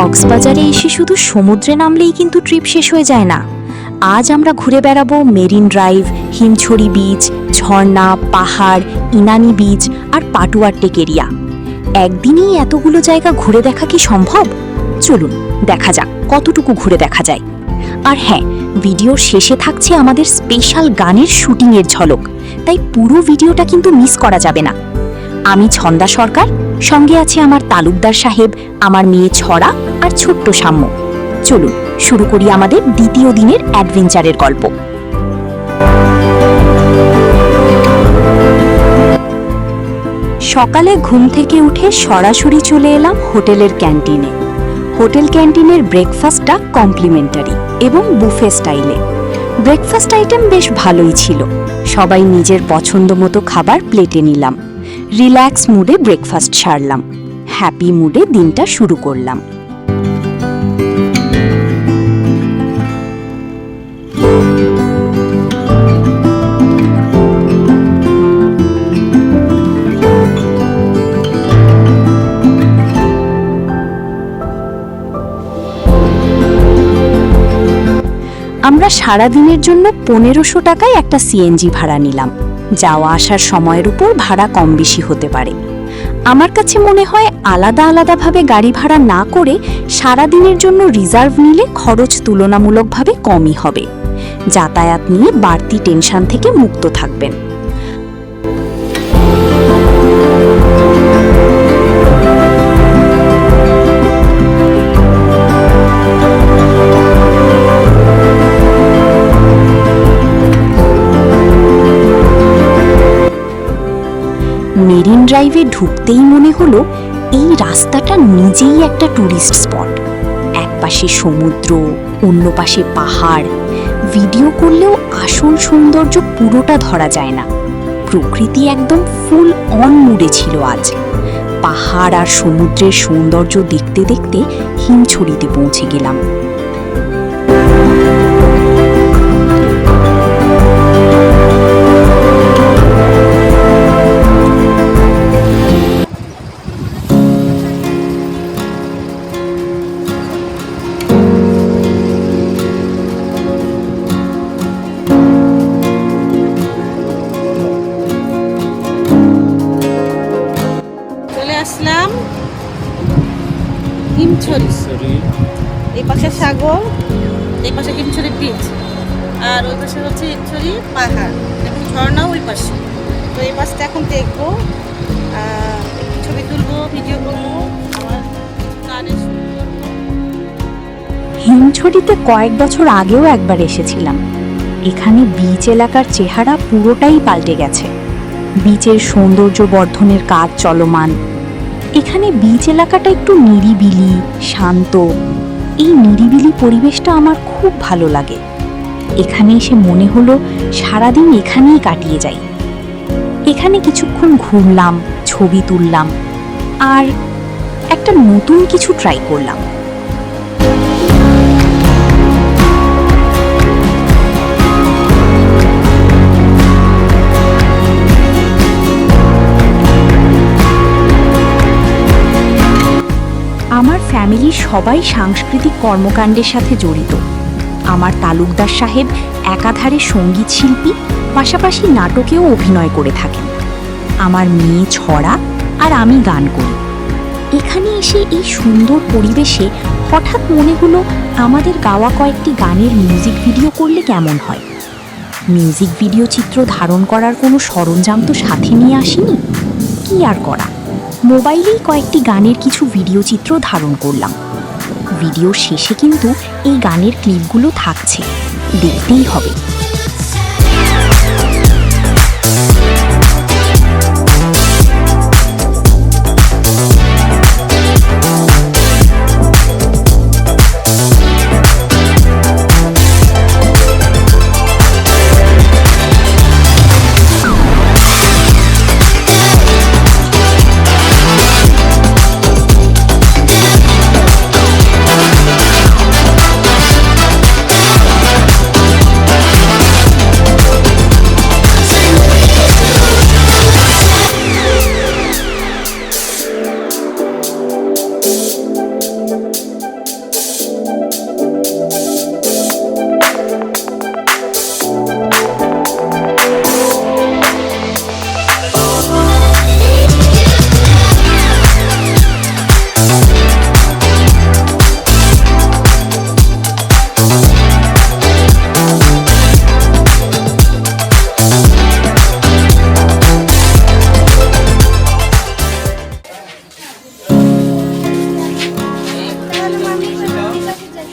কক্সবাজারে এসে শুধু সমুদ্রে নামলেই কিন্তু ট্রিপ শেষ হয়ে যায় না। আজ আমরা ঘুরে বেড়াবো মেরিন ড্রাইভ, হিমছড়ি বিচ, ঝর্ণা, পাহাড়, ইনানি বিচ আর পাটুয়ার টেক এরিয়া। একদিনেই এতগুলো জায়গা ঘুরে দেখা কি সম্ভব? চলুন দেখা যাক কতটুকু ঘুরে দেখা যায়। আর হ্যাঁ, ভিডিওর শেষে থাকছে আমাদের স্পেশাল গানের শুটিংয়ের ঝলক, তাই পুরো ভিডিওটা কিন্তু মিস করা যাবে না। আমি ছন্দা সরকার, সঙ্গে আছে আমার তালুকদার সাহেব, আমার মেয়ে ছড়া আর ছোট্ট সাম্য। চলুন শুরু করি আমাদের দ্বিতীয় দিনের অ্যাডভেঞ্চারের গল্প। সকালে ঘুম থেকে উঠে সরাসরি চলে এলাম হোটেলের ক্যান্টিনে। হোটেল ক্যান্টিনের ব্রেকফাস্টটা কমপ্লিমেন্টারি এবং বুফে স্টাইলে। ব্রেকফাস্ট আইটেম বেশ ভালোই ছিল। সবাই নিজের পছন্দ মতো খাবার প্লেটে নিলাম। রিল্যাক্স মুডে ব্রেকফাস্ট সারলাম। হ্যাপি মুডে দিনটা শুরু করলাম। আমরা সারাদিনের জন্য 1500 টাকায় একটা সিএনজি ভাড়া নিলাম। যাওয়া আসার সময়ের উপর ভাড়া কম বেশি হতে পারে। আমার কাছে মনে হয় আলাদা আলাদাভাবে গাড়ি ভাড়া না করে সারাদিনের জন্য রিজার্ভ নিলে খরচ তুলনামূলকভাবে কমই হবে। যাতায়াত নিয়ে বাড়তি টেনশন থেকে মুক্ত থাকবেন। মেরিন ড্রাইভে ঢুকতেই মনে হলো এই রাস্তাটা নিজেই একটা ট্যুরিস্ট স্পট। এক পাশে সমুদ্র, অন্য পাশে পাহাড়। ভিডিও করলেও আসল সৌন্দর্য পুরোটা ধরা যায় না। প্রকৃতি একদম ফুল অন মুডে ছিল আজ। পাহাড় আর সমুদ্রের সৌন্দর্য দেখতে দেখতে হিমছড়িতে পৌঁছে গেলাম। আসলাম হিমছড়ি। এই পাশে সাগর, এই পাশে হিমছড়ি বিচ, আর ওই পাশে হচ্ছে হিমছড়ি পাহাড় এবং ঝর্ণাও ওই পাশে। তো এই পাশটা এখন দেখবো, ছবি তুলবো, ভিডিও করবো, আমার গানের শুরু করবো। হিমছড়িতে কয়েক বছর আগেও একবার এসেছিলাম। এখানে বিচ এলাকার চেহারা পুরোটাই পাল্টে গেছে। বিচের সৌন্দর্য বর্ধনের কাজ চলমান। এখানে বিচ এলাকাটা একটু নিরিবিলি, শান্ত। এই নিরিবিলি পরিবেশটা আমার খুব ভালো লাগে। এখানে এসে মনে হলো সারাদিন এখানেই কাটিয়ে যাই। এখানে কিছুক্ষণ ঘুরলাম, ছবি তুললাম আর একটা নতুন কিছু ট্রাই করলাম। আমার ফ্যামিলির সবাই সাংস্কৃতিক কর্মকাণ্ডের সাথে জড়িত। আমার তালুকদার সাহেব একাধারে সঙ্গীত শিল্পী, পাশাপাশি নাটকেও অভিনয় করে থাকেন। আমার মেয়ে ছড়া আর আমি গান করি। এখানে এসে এই সুন্দর পরিবেশে হঠাৎ মনে হলো আমাদের গাওয়া কয়েকটি গানের মিউজিক ভিডিও করলে কেমন হয়। মিউজিক ভিডিও চিত্র ধারণ করার কোনো সরঞ্জাম তো সাথে নিয়ে আসিনি। কি আর করা, মোবাইলেই কয়েকটি গানের কিছু ভিডিও চিত্র ধারণ করলাম। ভিডিওর শেষে কিন্তু এই গানের ক্লিপগুলো থাকছে, দেখতেই হবে।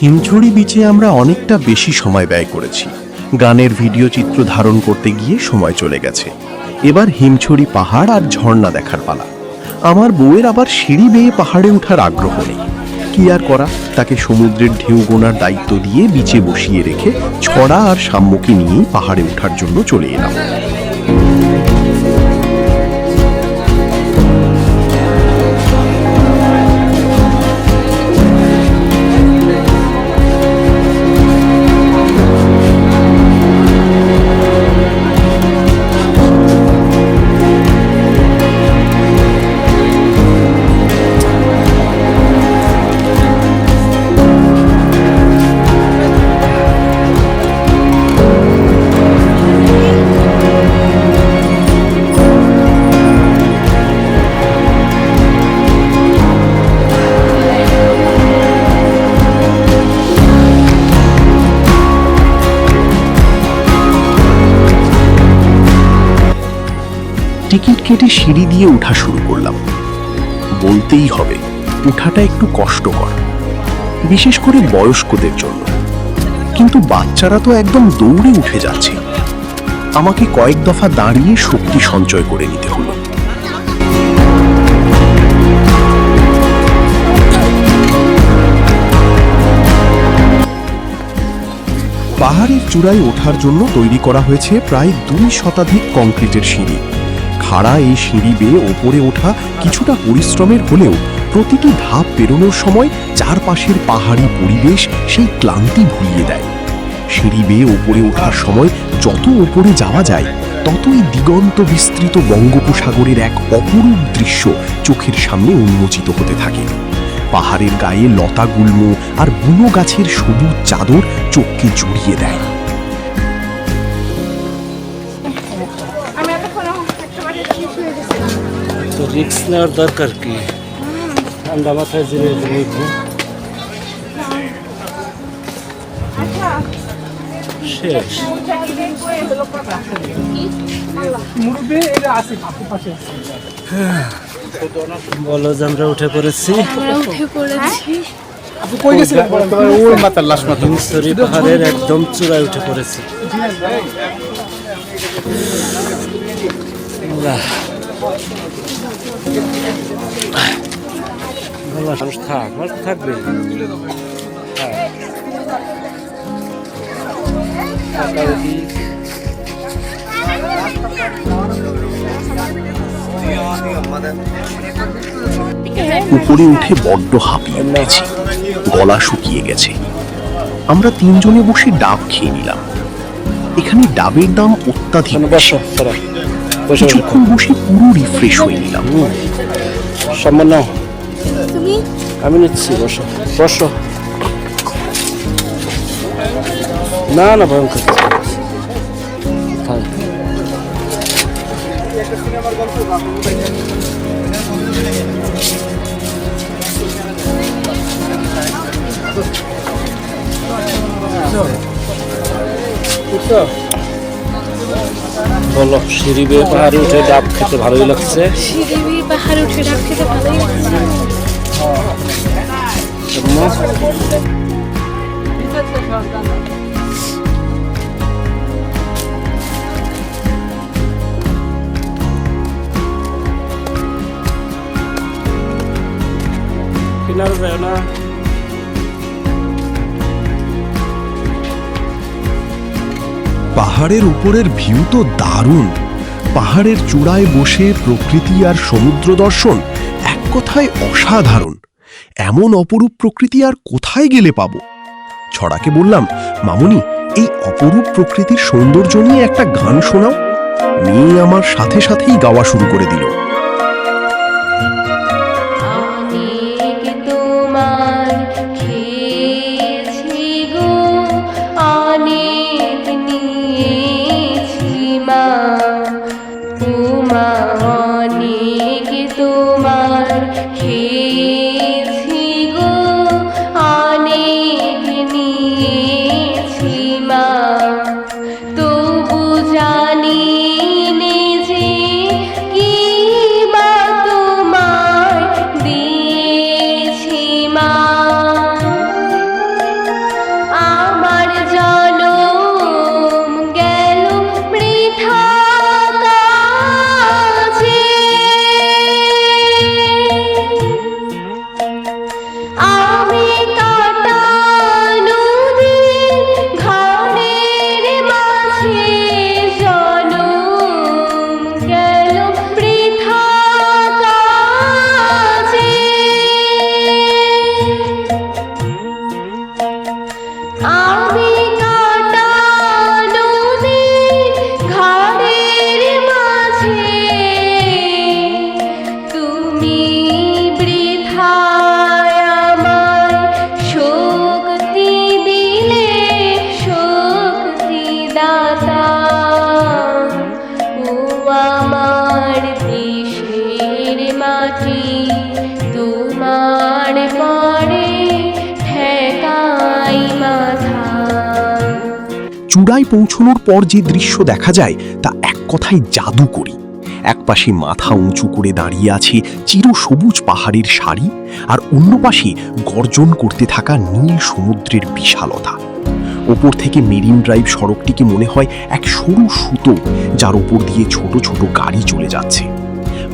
হিমছড়ি বিচে আমরা অনেকটা বেশি সময় ব্যয় করেছি। গানের ভিডিও চিত্র ধারণ করতে গিয়ে সময় চলে গেছে। এবার হিমছড়ি পাহাড় আর ঝর্ণা দেখার পালা। আমার বউয়ের আবার সিঁড়ি বেয়ে পাহাড়ে ওঠার আগ্রহ নেই। কি আর করা, তাকে সমুদ্রের ঢেউ গোনার দায়িত্ব দিয়ে বিচে বসিয়ে রেখে ছড়া আর সাম্যকে নিয়েই পাহাড়ে ওঠার জন্য চলে এলাম। টিকিট কেটে সিঁড়ি দিয়ে ওঠা শুরু করলাম। বলতেই হবে, ওঠাটা একটু কষ্টকর, বিশেষ করে বয়স্কদের জন্য। কিন্তু বাচ্চারা তো একদম দৌড়ে উঠে যাচ্ছে। আমাকে কয়েক দফা দাঁড়িয়ে শক্তি সঞ্চয় করে নিতে হলো। পাহাড়ের চূড়ায় ওঠার জন্য তৈরি করা হয়েছে প্রায় 2 শতাধিক কংক্রিটের সিঁড়ি। খাড়া এই সিঁড়ি বেয়ে ওপরে ওঠা কিছুটা পরিশ্রমের হলেও প্রতিটি ধাপ পেরোনোর সময় চারপাশের পাহাড়ি পরিবেশ সেই ক্লান্তি ভুলিয়ে দেয়। সিঁড়ি বেয়ে ওপরে ওঠার সময় যত ওপরে যাওয়া যায় ততই দিগন্ত বিস্তৃত বঙ্গোপসাগরের এক অপরূপ দৃশ্য চোখের সামনে উন্মোচিত হতে থাকে। পাহাড়ের গায়ে লতা গুল্ম আর বুনো গাছের সবুজ চাদর চোখকে জুড়িয়ে দেয়। তো রিস্ক নেওয়ার দরকার কি? ঠান্ডা মাথায় জিরে শেষ। বলো যে আমরা উঠে পড়েছি। হিমছড়ি পাহাড়ের একদম চূড়ায় উঠে পড়েছি। মানুষ থাকবে। উপরে উঠে বড্ড হাঁপিয়ে উঠেছি, গলা শুকিয়ে গেছে। আমরা 3 জনে বসে ডাব খেয়ে নিলাম। এখানে ডাবের দাম অত্যাধিক। কিছুক্ষণ বসে পুরো রিফ্রেশ হয়ে নিলাম। সম্মান নাও, আমি নিচ্ছি। বসো বসো। না না ভয়ঙ্কর বলো। সিঁড়ি বেয়ে পাহাড়ে উঠে ডাব খেতে ভালোই লাগছে। সিঁড়ি বেয়ে পাহাড়ে উঠে ডাব খেতে ভালোই লাগছে। কিনারে যায় না। পাহাড়ের উপরের ভিউ তো দারুণ। পাহাড়ের চূড়ায় বসে প্রকৃতি আর সমুদ্র দর্শন এক কথায় অসাধারণ। এমন অপরূপ প্রকৃতি আর কোথায় গেলে পাবো? ছড়াকে বললাম, মামুনি, এই অপরূপ প্রকৃতির সৌন্দর্য নিয়ে একটা গান শোনাও। মেয়ে আমার সাথে সাথেই গাওয়া শুরু করে দিল। তবু জানি নে যে কি চূড়ায় পৌঁছানোর পর যে দৃশ্য দেখা যায় তা এক কথায় জাদুকরী। একপাশে মাথা উঁচু করে দাঁড়িয়ে আছে চিরসবুজ পাহাড়ের সারি, আর অন্য পাশে গর্জন করতে থাকা নীল সমুদ্রের বিশালতা। ওপর থেকে মেরিন ড্রাইভ সড়কটিকে মনে হয় এক সরু সুতো, যার ওপর দিয়ে ছোট ছোট গাড়ি চলে যাচ্ছে।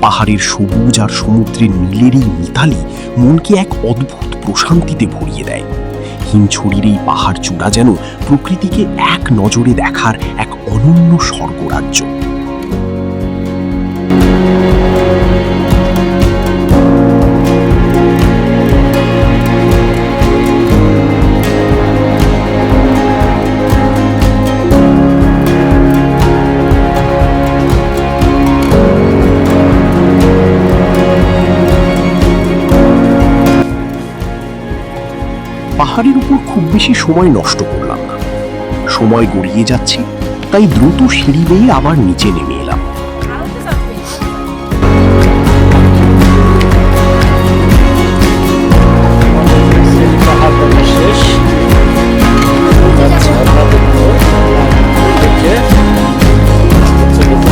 পাহাড়ের সবুজ আর সমুদ্রের নীলের এই মিতালি মনকে এক অদ্ভুত প্রশান্তিতে ভরিয়ে দেয়। হিমছড়ির এই পাহাড় চূড়া যেন প্রকৃতিকে এক নজরে দেখার এক অনন্য স্বর্গরাজ্য। পাহাড়ের উপর খুব বেশি সময় নষ্ট করলাম না। সময় গড়িয়ে যাচ্ছে, তাই দ্রুত সিঁড়ি বেয়ে আবার নিচে নেমে এলাম। পাহাড় দেখা শেষ। ঝর্ণা দেখবো, দেখে চলে যাবো।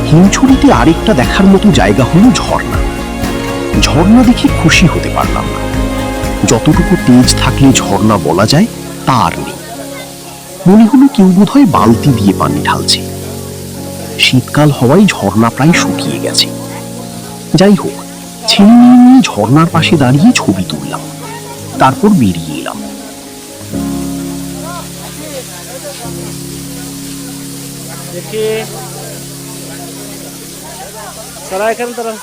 হিমছড়িতে আরেকটা দেখার মতো জায়গা হলো ঝর্ণা। ঝর্ণা দেখে খুশি হতে পারলাম না। যতটুকু তেজ থাকলে ঝর্ণা বলা যায় তা আর নেই। মনে হলো কেউ বোধহয় বালতি দিয়ে পানি ঢালছে। শীতকাল হওয়ায় ঝর্ণা প্রায় শুকিয়ে গেছে। যাই হোক, ছেলে মেয়ে নিয়ে ঝর্ণার পাশে দাঁড়িয়ে ছবি তুললাম, তারপর বেরিয়ে এলাম। দেখি তারা এখানে তারা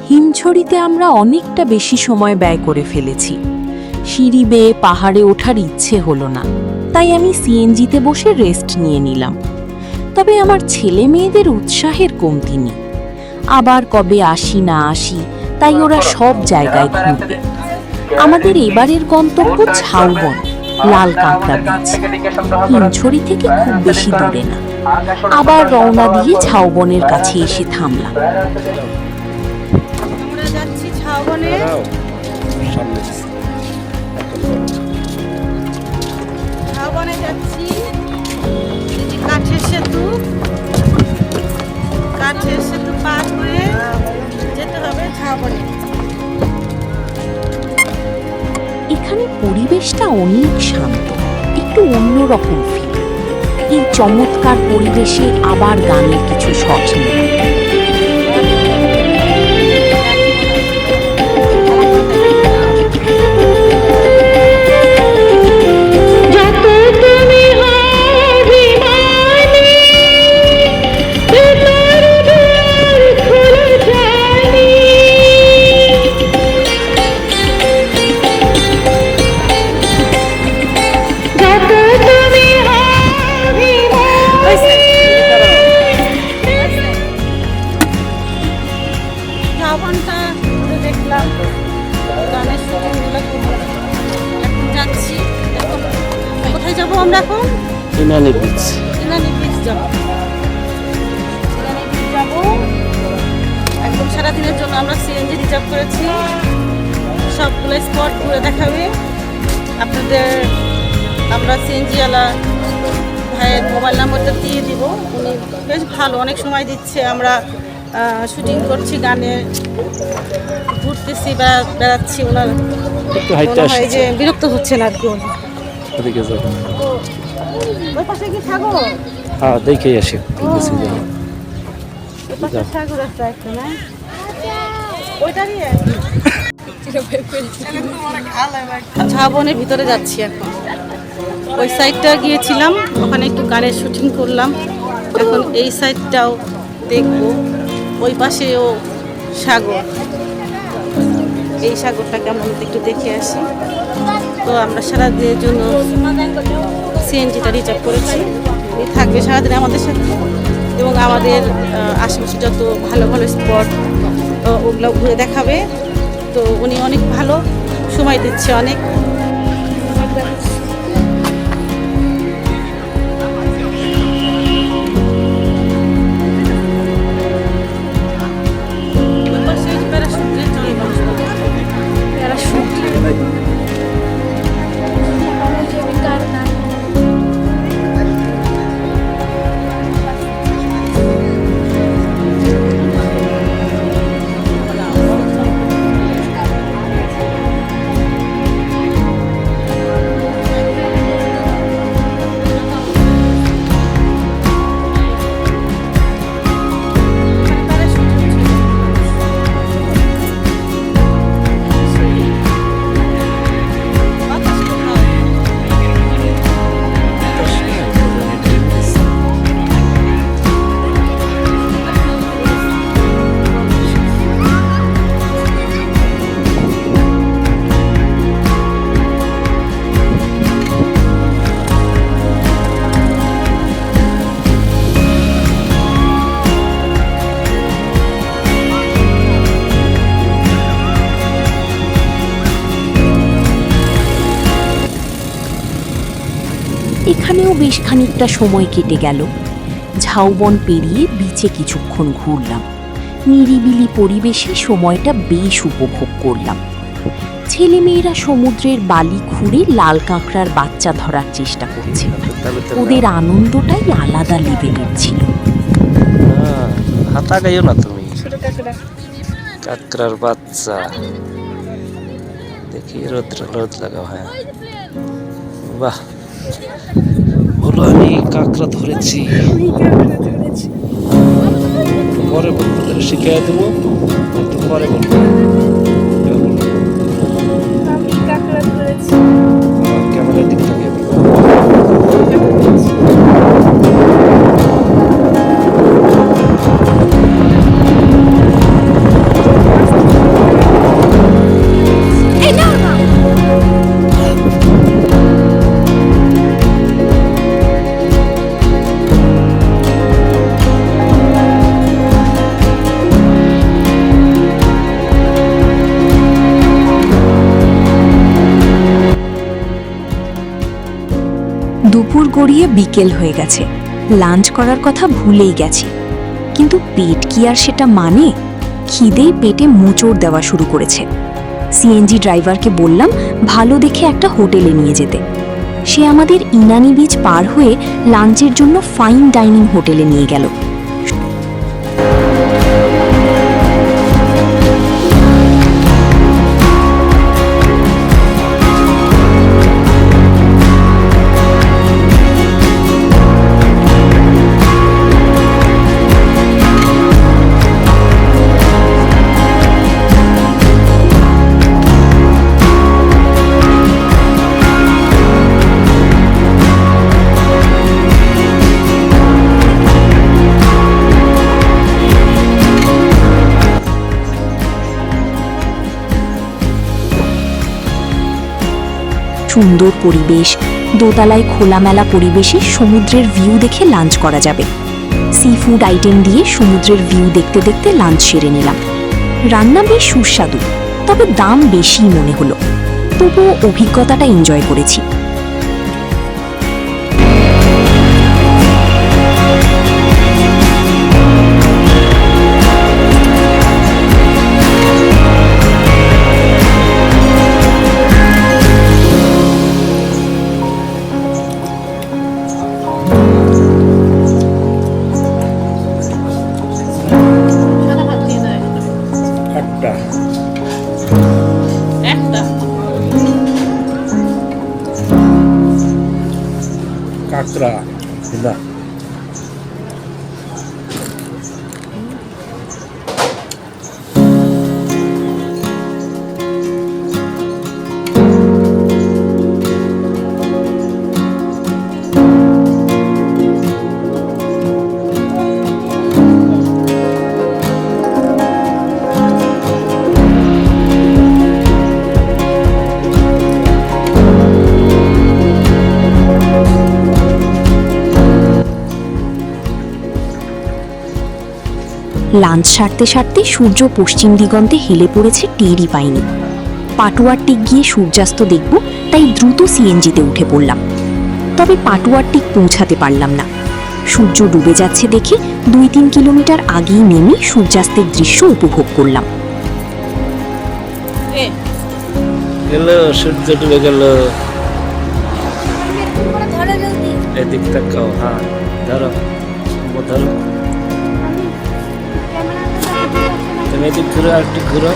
হিমছড়িতে আমরা অনেকটা বেশি সময় ব্যয় করে ফেলেছি। সিঁড়ি বেয়ে পাহাড়ে ওঠার ইচ্ছে হলো না, তাই আমি সিএনজিতে বসে রেস্ট নিয়ে নিলাম। তবে আমার ছেলে মেয়েদের উৎসাহের কমতি নেই। আবার কবে আসি না আসি, তাই ওরা সব জায়গায় ঘুরবে। আমাদের এবারের গন্তব্য ঝাউবন, লাল কাঁকড়া বীচ। হিমছড়ি থেকে খুব বেশি দূরে না। আবার রওনা দিয়ে ঝাউবনের কাছে এসে থামলাম। আমরা যাচ্ছি ঝাউবনে। সামনে ঝাউবনে যাচ্ছি। এই যে কাঠের সেতু, কাঠের সেতু পার হয়ে যেতে হবে ঝাউবনে। এখানে পরিবেশটা অনেক শান্ত, একটু অন্যরকম ফিল। এই চমৎকার পরিবেশে আবার গানের কিছু শট নিলাম। ঝাউবনটা ঘুরে দেখলাম, গানের শুটিংগুলো করলাম। এখন যাচ্ছি, এখন কোথায় যাবো আমরা? এখন ইনানি বিচ। ইনানি বিচ যাবো। ইনানি বিচ যাবো একদম সারাদিনের জন্য। আমরা সিএনজি রিজার্ভ করেছি, সবগুলো স্পট ঘুরে দেখাবে আপনাদের। আমরা সিএনজিওয়ালা ভাইয়ের মোবাইল নাম্বারটা দিয়ে দিব। উনি বেশ ভালো, অনেক সময় দিচ্ছে। আমরা শুটিং করছি, গানে ঘুরতেছি, বেড়াচ্ছি। ওনার একটু হাইটে মনে হয় আসছে। যে বিরক্ত হচ্ছেন আর কি। ওদিকে যাও। তো ওই পাশে কি সাগর? হ্যাঁ, দেখে আসি। ওই পাশে সাগর আছে একটা, না? ওইটারই ঝাউ বনের ভিতরে যাচ্ছি এখন। ওই সাইডটা গিয়েছিলাম, ওখানে একটু গানের শুটিং করলাম। এখন এই সাইডটাও দেখব। ওই পাশেও সাগর, এই সাগরটা কেমন একটু দেখে আসি। তো আমরা সারাদিনের জন্য সিএনজিটা রিজার্ভ করেছি, উনি থাকবে সারাদিন আমাদের সাথে এবং আমাদের আশেপাশে যত ভালো ভালো স্পট ওগুলো ঘুরে দেখাবে। তো উনি অনেক ভালো সময় দিচ্ছে অনেক। এখানেও বেশ খানিকটা সময় কেটে গেল। ঝাউবন পেরিয়ে বিচে কিছুক্ষণ ঘুরলাম। নিরিবিলি পরিবেশে সময়টা বেশ উপভোগ করলাম। ছেলেমেয়েরা সমুদ্রের বালি খুঁড়ে লাল কাঁকড়ার বাচ্চা ধরার চেষ্টা করছে। ওদের আনন্দটাই আলাদা লেভেলের ছিল। হাতা গাইও না তুমি, কাঁকড়ার বাচ্চা দেখি রোদ লাগাও। হ্যাঁ বাহ, বলো আমি কাঁকড়া ধরেছি। পরে বলবো, শিখিয়ে দেবো, একটু পরে বলবো। ক্যামেরার দিক থেকে দুপুর গড়িয়ে বিকেল হয়ে গেছে। লাঞ্চ করার কথা ভুলেই গেছি, কিন্তু পেট কি আর সেটা মানে? খিদেই পেটে মোচড় দেওয়া শুরু করেছে। সিএনজি ড্রাইভারকে বললাম ভালো দেখে একটা হোটেলে নিয়ে যেতে। সে আমাদের ইনানি বিচ পার হয়ে লাঞ্চের জন্য ফাইন ডাইনিং হোটেলে নিয়ে গেল। সুন্দর পরিবেশ, দোতলায় খোলামেলা পরিবেশে সমুদ্রের ভিউ দেখে লাঞ্চ করা যাবে। সি ফুড আইটেম দিয়ে সমুদ্রের ভিউ দেখতে দেখতে লাঞ্চ সেরে নিলাম। রান্না বেশ সুস্বাদু, তবে দাম বেশি মনে হলো। তবুও অভিজ্ঞতাটা এনজয় করেছি। কাঁকড়া না, লাঞ্চ সারতে সারতে সূর্য পশ্চিম দিগন্তে হেলে পড়েছে, টেরই পাইনি। পাটুয়ার টিক গিয়ে সূর্যাস্ত দেখব, তাই দ্রুত সিএনজিতে উঠে পড়লাম। তবে পাটুয়ার টিক পৌঁছাতে পারলাম না। সূর্য ডুবে যাচ্ছে দেখে 2-3 কিলোমিটার আগেই নেমে সূর্যাস্তের দৃশ্য উপভোগ করলাম। গেল, সূর্য ডুবে গেল। এদিক তাকাও, হ্যাঁ ধরো, ধরো। তুমি এদিক ঘুরো, আর একটু ঘুরো।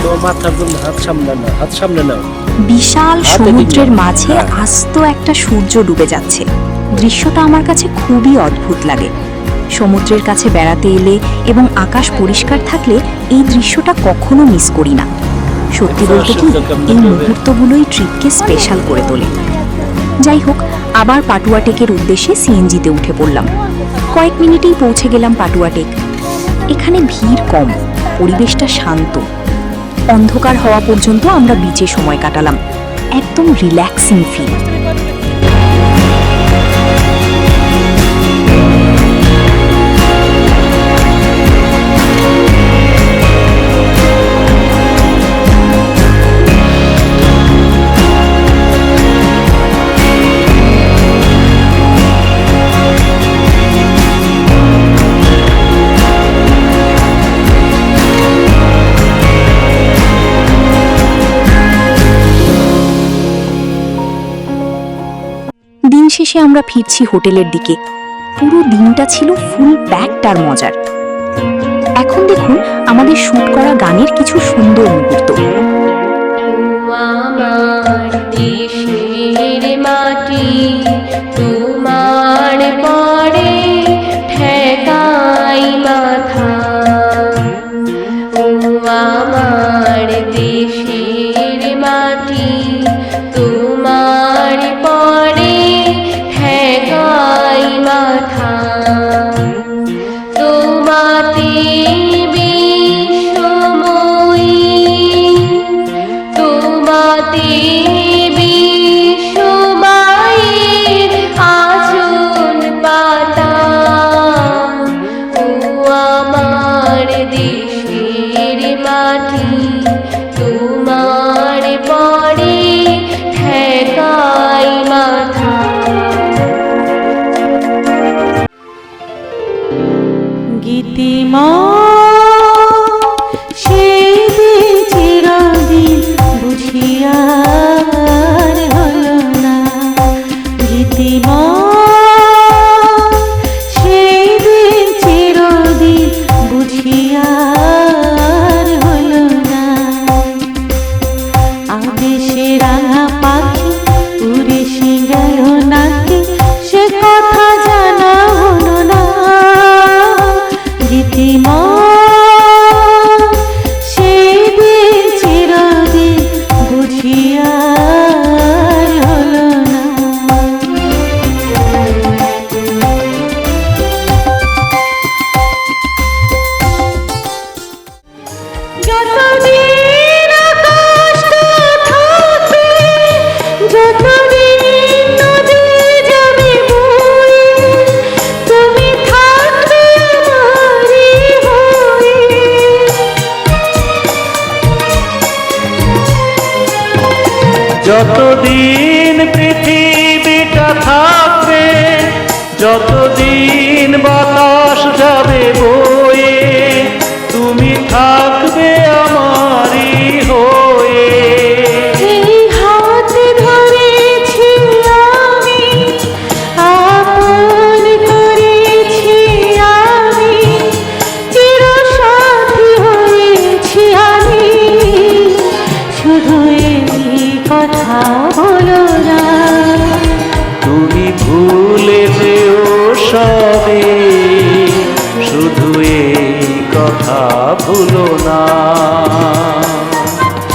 তোমার মাথার জন্য হাত সামনে নাও, হাত সামনে নাও। বিশাল সমুদ্রের মাঝে আস্ত একটা সূর্য ডুবে যাচ্ছে। দৃশ্যটা আমার কাছে খুবই অদ্ভুত লাগে। সমুদ্রের কাছে বেড়াতে এলে এবং আকাশ পরিষ্কার থাকলে এই দৃশ্যটা কখনো মিস করি না। সত্যি বলতে কি, এই মুহূর্তগুলোই ট্রিপকে স্পেশাল করে তোলে। যাই হোক, আবার পাটুয়াটেকের উদ্দেশ্যে সিএনজিতে উঠে পড়লাম। কয়েক মিনিটেই পৌঁছে গেলাম পাটুয়াটেক। এখানে ভিড় কম, পরিবেশটা শান্ত। অন্ধকার হওয়া পর্যন্ত আমরা বিচে সময় কাটালাম। একদম রিল্যাক্সিং ফিল। দিন শেষে আমরা ফিরছি হোটেলের দিকে। পুরো দিনটা ছিল ফুল প্যাকড আর মজার। এখন দেখুন আমাদের শুট করা গানের কিছু সুন্দর মুহূর্ত। আমার দেশের মাটি তোমার পরে ঠেকাই মাথা। ও আমার দেশের মাটি তোমার পরে ঠেকাই মাথা। তোমাতে বিশ্বময়ী, তোমাতে বিশ্বমায়ের আসন পাতা। ও আমার দেশের মাটি তোমার পরে ঠেকাই মাথা। গীতিমা সেই চিরদিন বুঝিয়ার হলো না। গীতিমা সেই দিন চিরদিন বুঝিয়ার হলো না। আদেশে রাঙা পাখি উড়ে সে গেল নাকি, সে কথা জানা হলো না। গীতিমা সেই দিন চিরদিন বুঝিয়ার হলো না। যতদিন আকাশটা থাকবে, যতদিন নদী যাবে বয়ে, তুমি থাকবে আমারই হয়ে। যতদিন পৃথিবীটা থাকবে, যতদিন বাতাস যাবে বয়ে, তুমি থাকবে আমারই হয়ে। এই হাত ধরেছি আমি, আপন করেছি আমি, চিরসাথী হয়েছি আমি। শুধু এই কথা বলো না, তুমি ভুলে যেও সবে, শুধু এই কথা ভুলো না।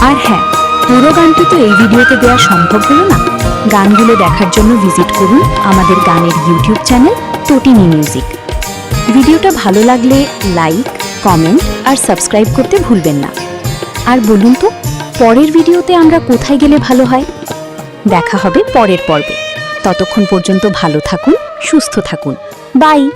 আর হ্যাঁ, পুরো গানটি তো এই ভিডিওতে দেওয়া সম্ভব হলো না। গানগুলো দেখার জন্য ভিজিট করুন আমাদের গানের ইউটিউব চ্যানেল তটিনী মিউজিক। ভিডিওটা ভালো লাগলে লাইক, কমেন্ট আর সাবস্ক্রাইব করতে ভুলবেন না। আর বলুন তো, পরের ভিডিওতে আমরা কোথায় গেলে ভালো হয়? দেখা হবে পরের পর্বে। ততক্ষণ পর্যন্ত ভালো থাকুন, সুস্থ থাকুন। বাই।